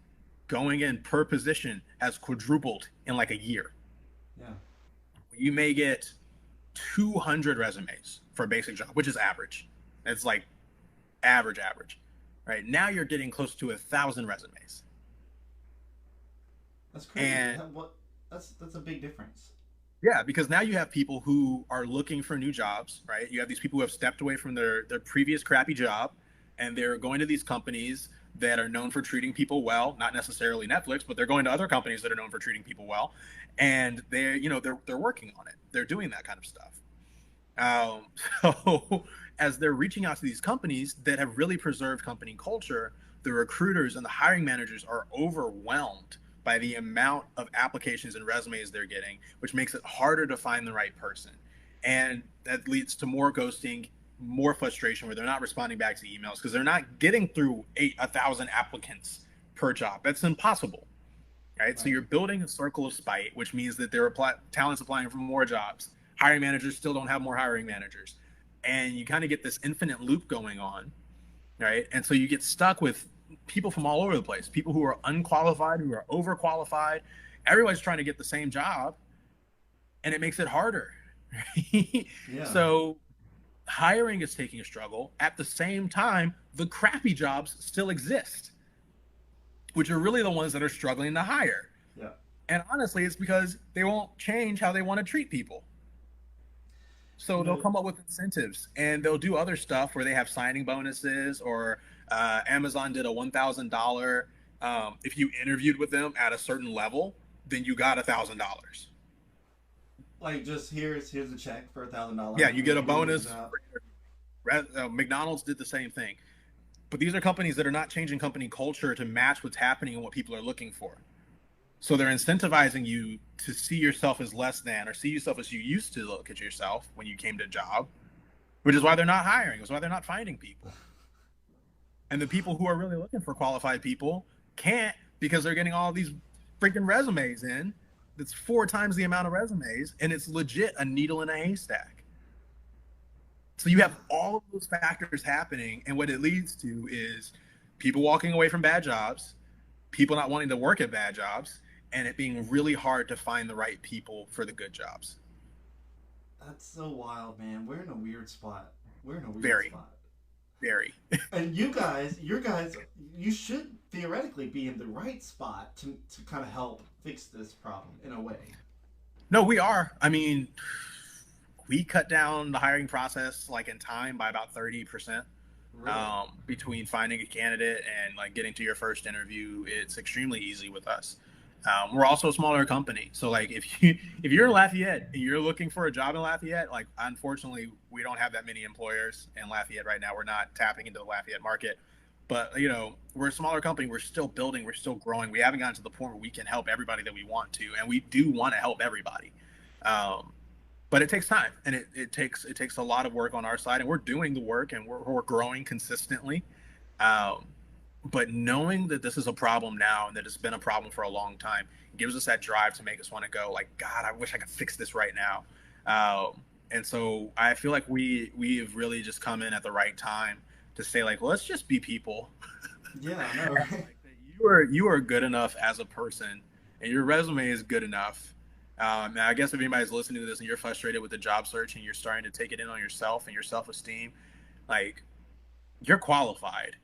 going in per position has quadrupled in like a year. Yeah. You may get 200 resumes for a basic job, which is average. It's like average, right? Now you're getting close to 1,000 resumes. That's crazy. And What? That's a big difference. yeah, because now you have people who are looking for new jobs, right? You have these people who have stepped away from their previous crappy job and they're going to these companies that are known for treating people well, not necessarily Netflix, but they're going to other companies that are known for treating people well. And they're working on it. They're doing that kind of stuff. Um, so as they're reaching out to these companies that have really preserved company culture, the recruiters and the hiring managers are overwhelmed by the amount of applications and resumes they're getting, which makes it harder to find the right person. And that leads to more ghosting, more frustration where they're not responding back to emails because they're not getting through 1,000 applicants per job. That's impossible, right? So Right. you're building a circle of spite, which means that there are talents applying for more jobs. Hiring managers still don't have more hiring managers. And you kind of get this infinite loop going on, right? And so you get stuck with people from all over the place, people who are unqualified, who are overqualified. Everybody's trying to get the same job, and it makes it harder. Right? Yeah. So hiring is taking a struggle. At the same time, the crappy jobs still exist, which are really the ones that are struggling to hire. Yeah. And honestly, it's because they won't change how they want to treat people. So You they'll know. come up with incentives and they'll do other stuff where they have signing bonuses or Amazon did a $1,000. If you interviewed with them at a certain level, then you got $1,000. Like, just here's a check for $1,000. Yeah, you get a You're doing a good bonus job. for interviewing. McDonald's did the same thing. But these are companies that are not changing company culture to match what's happening and what people are looking for. So they're incentivizing you to see yourself as less than, or see yourself as you used to look at yourself when you came to a job, which is why they're not hiring. It's why they're not finding people. And the people who are really looking for qualified people can't, because they're getting all these freaking resumes in. That's 4 times the amount of resumes, and it's legit a needle in a haystack. So you have all of those factors happening, and what it leads to is people walking away from bad jobs, people not wanting to work at bad jobs, and it being really hard to find the right people for the good jobs. That's so wild, man. We're in a weird spot. We're in a weird Very, spot. very. And your guys, you should theoretically be in the right spot to kind of help fix this problem in a way. No, we are. I mean, we cut down the hiring process like in time by about 30%. Really? Between finding a candidate and like getting to your first interview, it's extremely easy with us. We're also a smaller company, so like if you're in Lafayette and you're looking for a job in Lafayette, like unfortunately we don't have that many employers in Lafayette right now. We're not tapping into the Lafayette market, but we're a smaller company. We're still building. We're still growing. We haven't gotten to the point where we can help everybody that we want to, and we do want to help everybody. But it takes time, and it takes a lot of work on our side, and we're doing the work, and we're growing consistently. But knowing that this is a problem now and that it's been a problem for a long time gives us that drive to make us want to go like, God, I wish I could fix this right now. And so I feel like we have really just come in at the right time to say like, well, let's just be people. Yeah, I know. Right? Like, you are good enough as a person, and your resume is good enough. Now, I guess if anybody's listening to this and you're frustrated with the job search and you're starting to take it in on yourself and your self-esteem, like you're qualified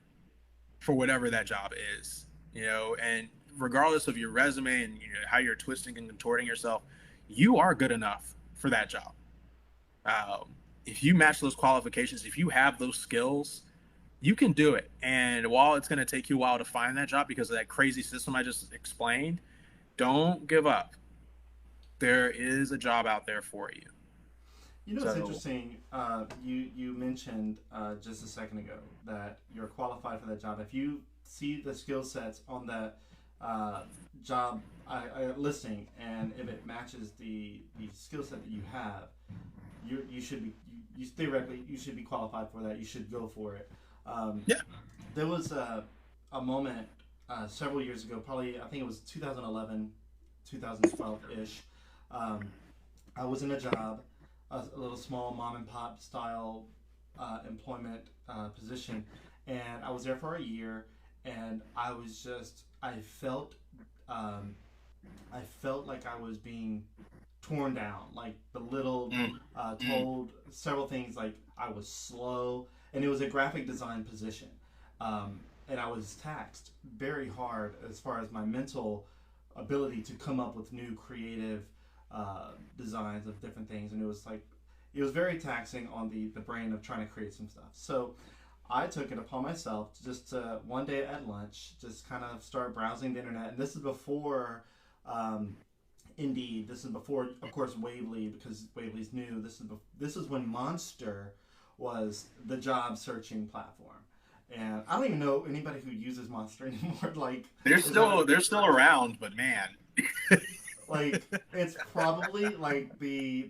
for whatever that job is, and regardless of your resume and how you're twisting and contorting yourself, you are good enough for that job. If you match those qualifications, if you have those skills, you can do it. And while it's going to take you a while to find that job because of that crazy system I just explained, don't give up. There is a job out there for you. It's interesting. You mentioned just a second ago that you're qualified for that job. If you see the skill sets on that job listing, and if it matches the skill set that you have, you should be theoretically you should be qualified for that. You should go for it. Yeah. There was a moment several years ago, probably I think it was 2011, 2012 ish. I was in a job. A little small mom and pop style employment position, and I was there for a year, and I felt like I was being torn down, like belittled, told several things, like I was slow, and it was a graphic design position, and I was taxed very hard as far as my mental ability to come up with new creative designs of different things, and it was very taxing on the brain of trying to create some stuff. So I took it upon myself to just one day at lunch just kind of start browsing the internet, and this is before Indeed. This is before, of course, Wavely, because Wavely's new. This is when Monster was the job searching platform. And I don't even know anybody who uses Monster anymore. Like they're still around, but man. Like it's probably like the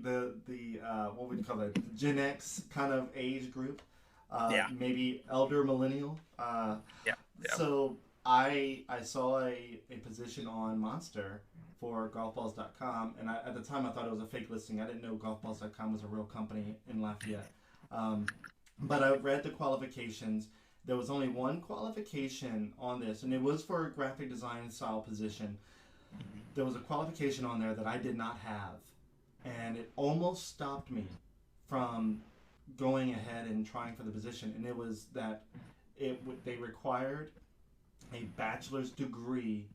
what would you call it? The Gen X kind of age group. Maybe elder millennial. Yeah. So I saw a position on Monster for golfballs.com, and at the time I thought it was a fake listing. I didn't know golfballs.com was a real company in Lafayette. But I read the qualifications. There was only one qualification on this, and it was for a graphic design style position. There was a qualification on there that I did not have, and it almost stopped me from going ahead and trying for the position. And it was that they required a bachelor's degree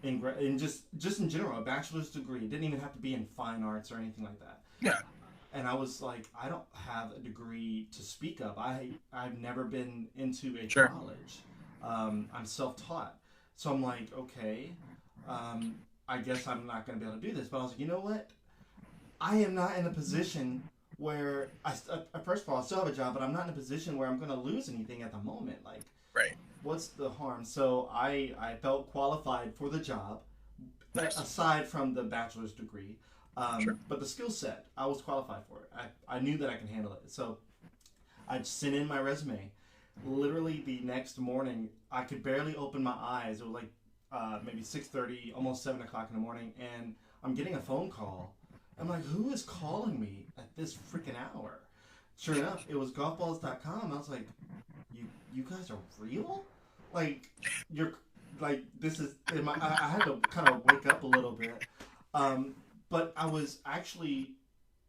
in just in general, a bachelor's degree. It didn't even have to be in fine arts or anything like that. Yeah. And I was like, I don't have a degree to speak of. I've never been into a college. I'm self-taught. So I'm like, okay, I guess I'm not going to be able to do this. But I was like, you know what? I am not in a position where first of all, I still have a job, but I'm not in a position where I'm going to lose anything at the moment. Like, Right. what's the harm? So I felt qualified for the job, Nice. aside from the bachelor's degree. Sure. But the skill set, I was qualified for it. I knew that I can handle it. So I sent in my resume. Literally the next morning, I could barely open my eyes. It was like maybe 6:30, almost 7 o'clock in the morning, and I'm getting a phone call. I'm like, who is calling me at this freaking hour? Sure enough, it was golfballs.com. I was like, you guys are real? Like, you're like, this is. I had to kind of wake up a little bit, but I was actually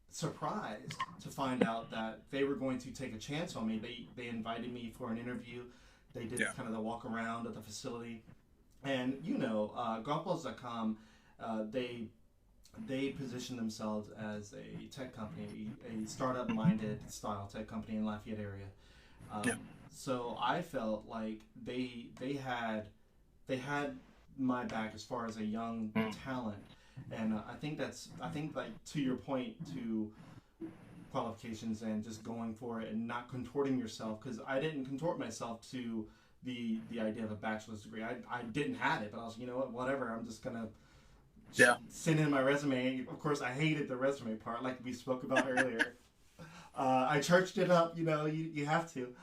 surprised to find out that they were going to take a chance on me. They invited me for an interview. They did kind of the walk around at the facility, and golfballs.com, they position themselves as a tech company, a startup minded style tech company in Lafayette area. So I felt like they had my back as far as a young talent. And I think like to your point to qualifications and just going for it and not contorting yourself, because I didn't contort myself to the idea of a bachelor's degree. I didn't have it, but I was, you know what, whatever, I'm just gonna send in my resume. Of course, I hated the resume part, like we spoke about earlier. I churched it up, you have to.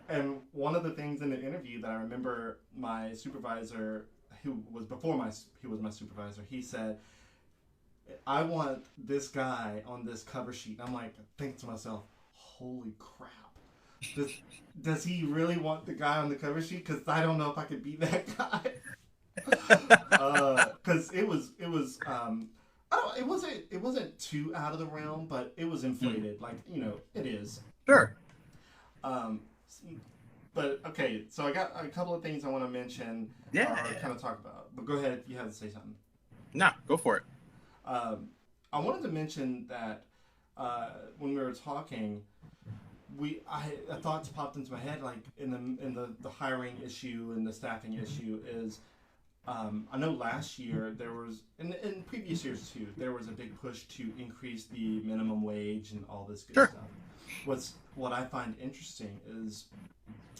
And one of the things in the interview that I remember, my supervisor, who was my supervisor, he said, I want this guy on this cover sheet. And I'm like, thinking to myself, holy crap. Does he really want the guy on the cover sheet? Because I don't know if I could be that guy. Because it wasn't too out of the realm, but it was inflated. Like, it is. Sure. But okay, so I got a couple of things I want to mention. Or kind of talk about. But go ahead if you have to say something. No, go for it. I wanted to mention that when we were talking, a thought popped into my head, like in the hiring issue and the staffing issue is, I know last year there was, in previous years too, there was a big push to increase the minimum wage and all this good stuff. What I find interesting is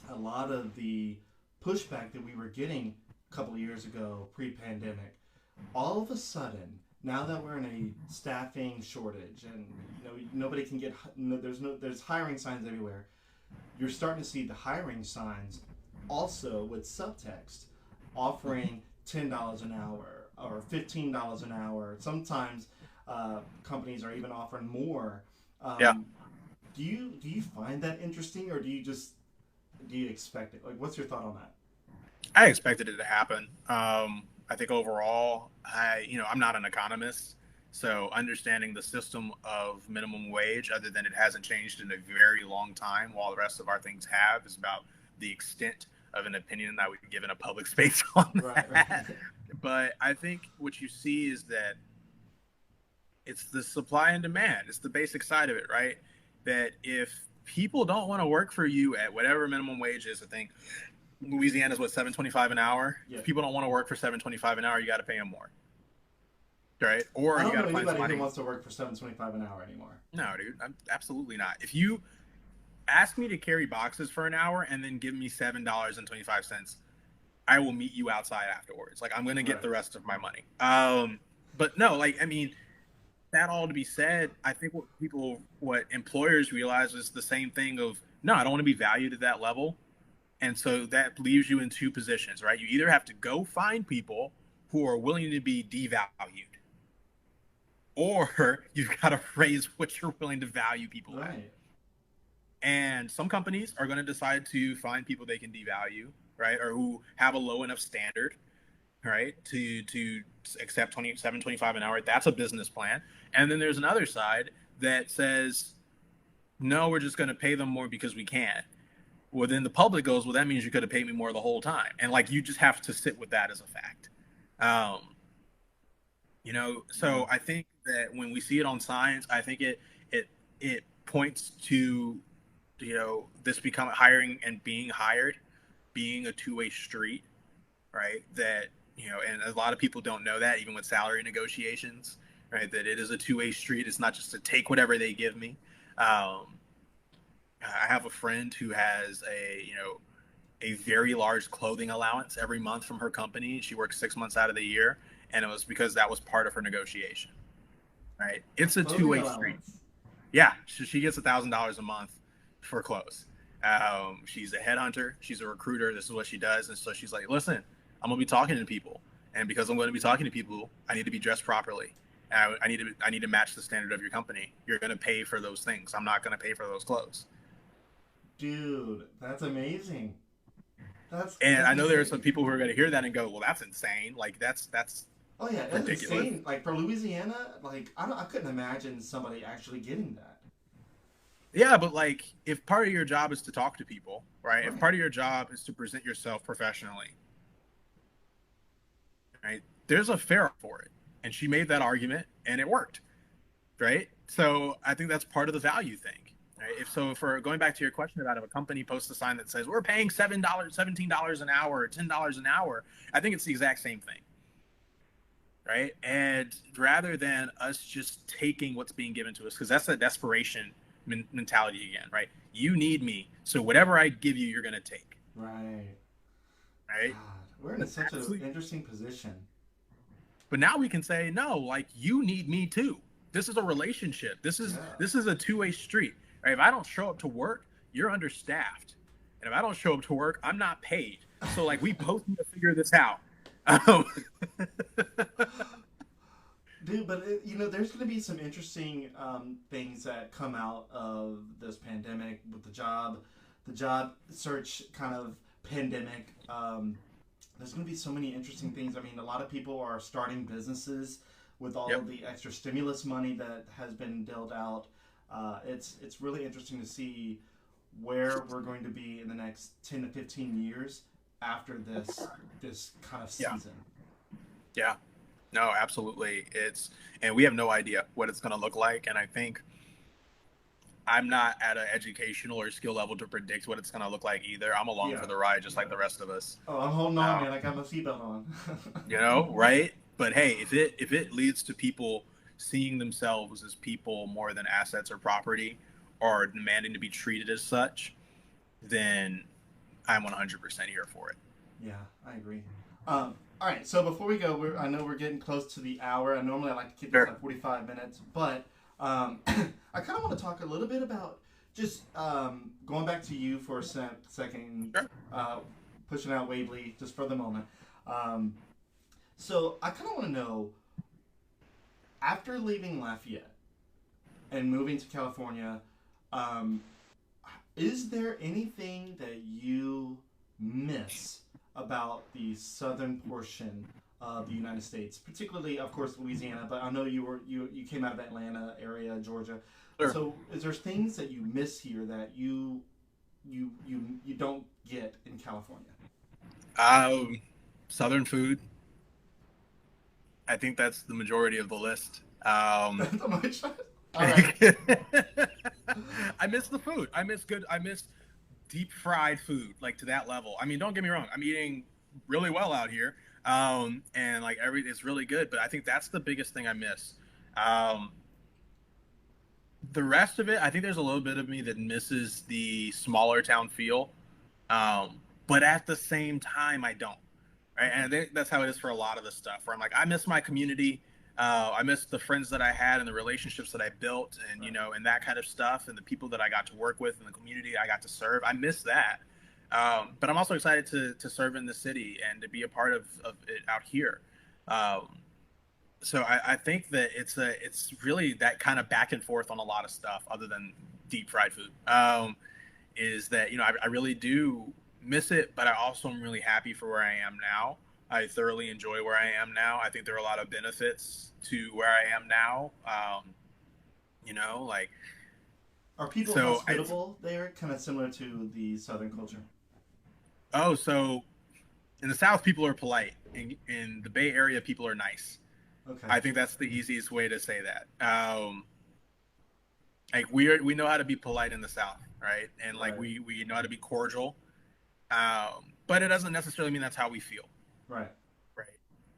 a lot of the pushback that we were getting a couple of years ago, pre-pandemic, all of a sudden, now that we're in a staffing shortage and nobody can get, there's hiring signs everywhere. You're starting to see the hiring signs also with subtext offering $10 an hour or $15 an hour. Sometimes companies are even offering more. Do you find that interesting, or do you expect it? Like, what's your thought on that? I expected it to happen. I think overall, I'm not an economist, so understanding the system of minimum wage, other than it hasn't changed in a very long time, while the rest of our things have, is about the extent of an opinion that we can give in a public space on that. Right. But I think what you see is that it's the supply and demand. It's the basic side of it, right? That if people don't want to work for you at whatever minimum wage is, I think Louisiana's $7.25 an hour. Yeah. If people don't want to work for $7.25 an hour, you got to pay them more, right? Or you got to find somebody who wants to work for $7.25 an hour anymore. No, dude, absolutely not. If you ask me to carry boxes for an hour and then give me $7.25, I will meet you outside afterwards. Like, I'm going to get the rest of my money. But no, that all to be said, I think what employers realize is the same thing of, no, I don't want to be valued at that level. And so that leaves you in two positions, right? You either have to go find people who are willing to be devalued, or you've got to raise what you're willing to value people at. And some companies are going to decide to find people they can devalue, right? Or who have a low enough standard, right? To accept $7.25 an hour. That's a business plan. And then there's another side that says, no, we're just going to pay them more because we can. Well, then the public goes, well, that means you could have paid me more the whole time. And you just have to sit with that as a fact. So I think that when we see it on signs, I think it points to, this become hiring and being hired, being a two-way street, right? That, and a lot of people don't know that even with salary negotiations, right? That it is a two-way street. It's not just to take whatever they give me. I have a friend who has a very large clothing allowance every month from her company. She works 6 months out of the year, and it was because that was part of her negotiation, right? It's a two-way street. Yeah, she gets $1,000 a month for clothes. She's a headhunter. She's a recruiter. This is what she does. And so she's like, listen, I'm going to be talking to people. And because I'm going to be talking to people, I need to be dressed properly. I need to match the standard of your company. You're going to pay for those things. I'm not going to pay for those clothes. Dude, that's amazing. And I know there are some people who are going to hear that and go, well, that's insane. Like that's oh yeah, that's ridiculous. Insane. Like for Louisiana, like I couldn't imagine somebody actually getting that. Yeah, but like if part of your job is to talk to people, right? If part of your job is to present yourself professionally, right? There's a fare for it. And she made that argument and it worked, right? So I think that's part of the value thing. Right? If we're going back to your question about if a company posts a sign that says we're paying $7, $17 an hour, or $10 an hour, I think it's the exact same thing, right? And rather than us just taking what's being given to us, because that's a desperation mentality again, right? You need me, so whatever I give you, you're going to take. Right. God, we're in such an interesting position. But now we can say, no, like you need me too. This is a relationship. This is a two-way street. Right? If I don't show up to work, you're understaffed. And if I don't show up to work, I'm not paid. So like we both need to figure this out. Dude, but there's going to be some interesting things that come out of this pandemic with the job search kind of pandemic. There's going to be so many interesting things. I mean, a lot of people are starting businesses with all of the extra stimulus money that has been dealt out. It's really interesting to see where we're going to be in the next 10 to 15 years after this kind of season. Yeah. No, absolutely. And we have no idea what it's going to look like. And I think I'm not at an educational or skill level to predict what it's going to look like either. I'm along for the ride, just like the rest of us. Oh, I'm holding on, man. I got my seatbelt on. Right? But hey, if it leads to people seeing themselves as people more than assets or property, or demanding to be treated as such, then I'm 100% here for it. Yeah, I agree. All right, so before we go, I know we're getting close to the hour. And normally I like to keep this like 45 minutes, but I kind of want to talk a little bit about just going back to you for a second, pushing out Waverly just for the moment. So I kind of want to know, after leaving Lafayette and moving to California, is there anything that you miss about the southern portion of the United States, particularly, of course, Louisiana? But I know you came out of Atlanta area, Georgia. Sure. So, is there things that you miss here that you don't get in California? Southern food. I think that's the majority of the list. All right. I miss the food. I miss deep fried food, like to that level. I mean, don't get me wrong. I'm eating really well out here. And like it's really good, but I think that's the biggest thing I miss. The rest of it, I think there's a little bit of me that misses the smaller town feel. But at the same time, I don't. Right? And I think that's how it is for a lot of this stuff, where I'm like, I miss my community. I miss the friends that I had and the relationships that I built, and and that kind of stuff, and the people that I got to work with and the community I got to serve. I miss that. But I'm also excited to serve in the city and to be a part of it out here. So I think that it's really that kind of back and forth on a lot of stuff other than deep fried food. Is that I really do miss it, but I also am really happy for where I am now. I thoroughly enjoy where I am now. I think there are a lot of benefits to where I am now. Like, are people hospitable there, kind of similar to the Southern culture? Oh, so in the South, people are polite. In the Bay Area, people are nice. Okay. I think that's the easiest way to say that. Like we know how to be polite in the South, right? And like we know how to be cordial. But it doesn't necessarily mean that's how we feel. Right.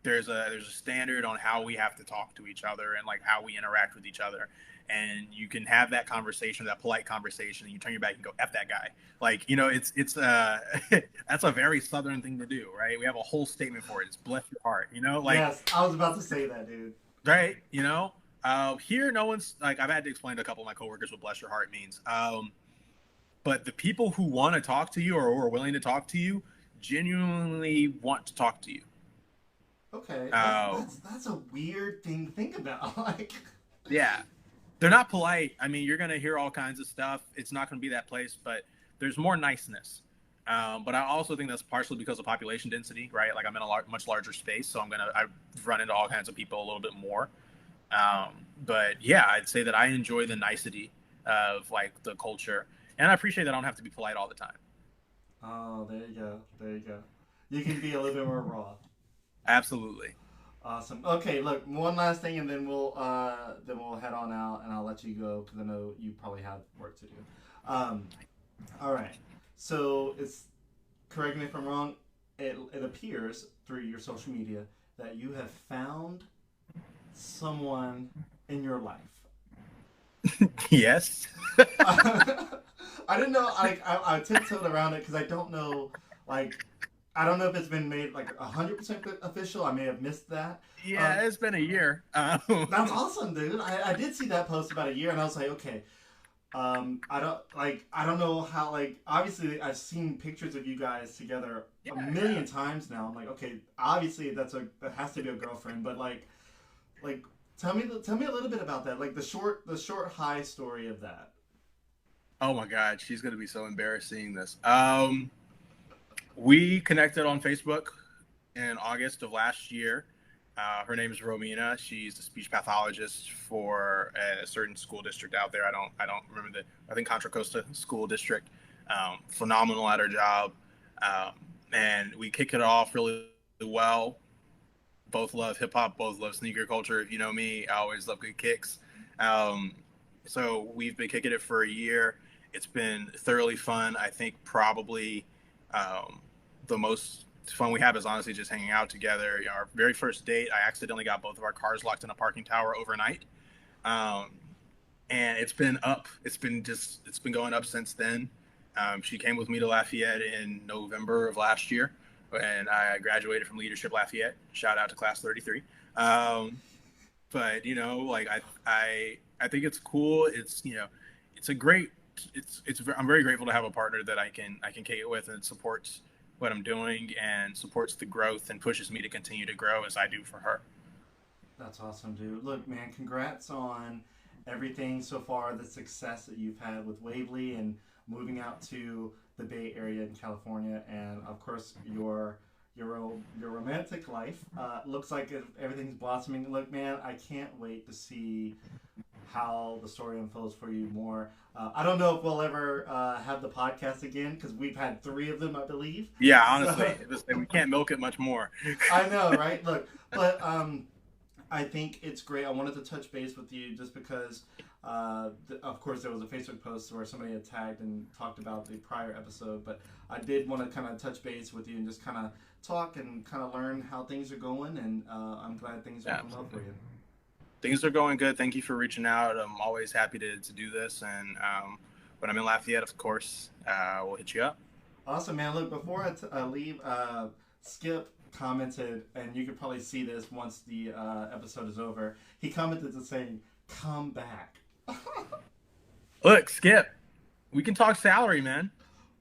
there's a standard on how we have to talk to each other and like how we interact with each other. And you can have that conversation, that polite conversation, and you turn your back and go, F that guy. Like, you know, it's that's a very Southern thing to do, right? We have a whole statement for it. It's bless your heart, you know? Like, Yes, I was about to say that, dude. right, you know? Here, no one's, like, I've had to explain to a couple of my coworkers what bless your heart means. But the people who want to talk to you or who are willing to talk to you genuinely want to talk to you. Okay, that's a weird thing to think about. Like, yeah. They're not polite. I mean, you're going to hear all kinds of stuff. It's not going to be that place, but there's more niceness. But I also think that's partially because of population density, right? Like I'm in a much larger space, so I run into all kinds of people a little bit more. But yeah, I'd say that I enjoy the nicety of like the culture, and I appreciate that I don't have to be polite all the time. Oh, there you go. There you go. You can be a little bit more raw. Absolutely. Awesome. Okay, look, one last thing, and then we'll head on out, and I'll let you go because I know you probably have work to do. All right. So correct me if I'm wrong. It appears through your social media that you have found someone in your life. Yes. I didn't know. I tiptoed around it because I don't know. Like, I don't know if it's been made like 100% official. I may have missed that. Yeah, it's been a year. That's awesome, dude. I did see that post about a year, and I was like, okay. I don't know how. Like, obviously, I've seen pictures of you guys together a million times now. I'm like, okay, obviously that has to be a girlfriend, but like, tell me a little bit about that. Like the short high story of that. Oh my God, she's gonna be so embarrassed seeing this. We connected on Facebook in August of last year. Her name is Romina. She's a speech pathologist for a certain school district out there. I don't remember I think Contra Costa School District. Phenomenal at her job. And we kick it off really well. Both love hip hop, both love sneaker culture. If you know me, I always love good kicks. So we've been kicking it for a year. It's been thoroughly fun. I think probably the most fun we have is honestly just hanging out together. Our very first date, I accidentally got both of our cars locked in a parking tower overnight. And it's been up. It's been going up since then. She came with me to Lafayette in November of last year, and I graduated from Leadership Lafayette. Shout out to class 33. But you know, like I think it's cool. It's, you know, it's a great. I'm very grateful to have a partner that I can kick it with and supports what I'm doing and supports the growth and pushes me to continue to grow as I do for her. That's awesome, dude. Look, man, congrats on everything so far, the success that you've had with Wavely and moving out to the Bay Area in California, and of course your romantic life. Looks like everything's blossoming. Look, man, I can't wait to see how the story unfolds for you more. I don't know if we'll ever have the podcast again because we've had 3 of them, I believe. Yeah, honestly, we can't milk it much more. I know, right? Look, but I think it's great. I wanted to touch base with you just because, of course, there was a Facebook post where somebody had tagged and talked about the prior episode, but I did want to kind of touch base with you and just kind of talk and kind of learn how things are going, and I'm glad things are going well for you. Things are going good. Thank you for reaching out. I'm always happy to do this. And when I'm in Lafayette, of course, we'll hit you up. Awesome, man. Look, before I leave, Skip commented, and you could probably see this once the episode is over. He commented to saying, "Come back." Look, Skip, we can talk salary, man.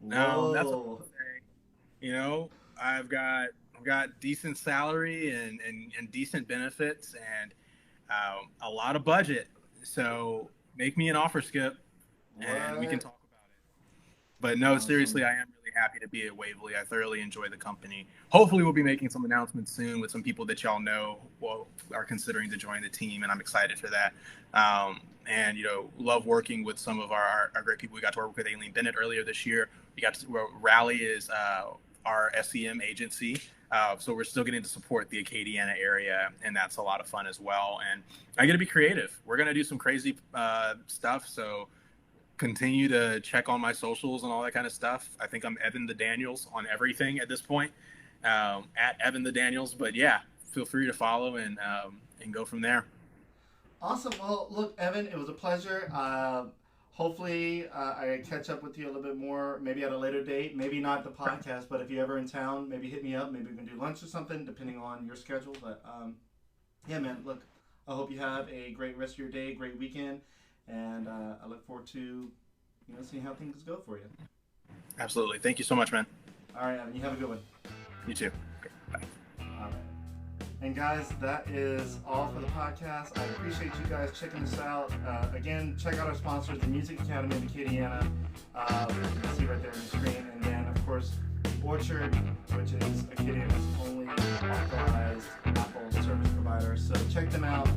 That's what I'm saying. You know, I've got decent salary and decent benefits and a lot of budget, so make me an offer, Skip, and we can talk about it. But no, seriously, I am really happy to be at Wavely. I thoroughly enjoy the company. Hopefully we'll be making some announcements soon with some people that y'all know are considering to join the team, and I'm excited for that. And you know, love working with some of our great people. We got to work with Aileen Bennett earlier this year. Rally is our SEM agency. So we're still getting to support the Acadiana area, and that's a lot of fun as well. And I get to be creative. We're going to do some crazy stuff, so continue to check on my socials and all that kind of stuff. I think I'm Evan the Daniels on everything at this point, at Evan the Daniels. But yeah, feel free to follow and go from there. Awesome. Well, look, Evan, it was a pleasure. Hopefully, I catch up with you a little bit more, maybe at a later date, maybe not the podcast, but if you're ever in town, maybe hit me up. Maybe we can do lunch or something, depending on your schedule. But yeah, man, look, I hope you have a great rest of your day, great weekend, and I look forward to seeing how things go for you. Absolutely. Thank you so much, man. All right, Evan, you have a good one. You too. Okay, bye. All right. And guys, that is all for the podcast. I appreciate you guys checking this out. Again, check out our sponsors, the Music Academy of Acadiana. You can see right there on the screen. And then, of course, Orchard, which is Acadiana's only authorized Apple service provider. So check them out.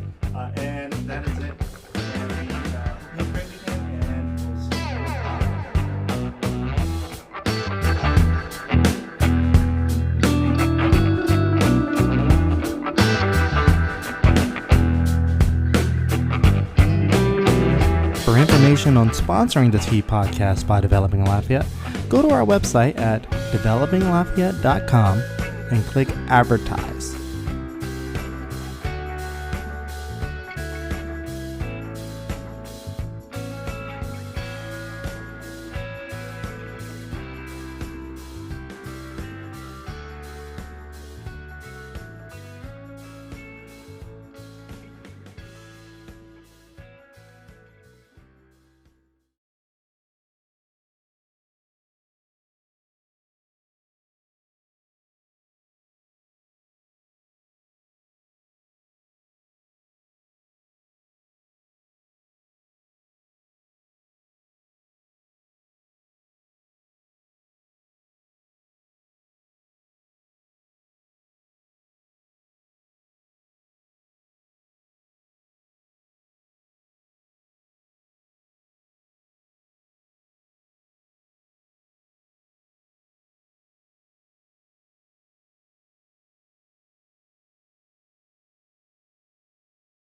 And that is it. And we hope you have a great weekend, and we'll see you later. For information on sponsoring the Tea Podcast by Developing Lafayette, go to our website at developinglafayette.com and click Advertise.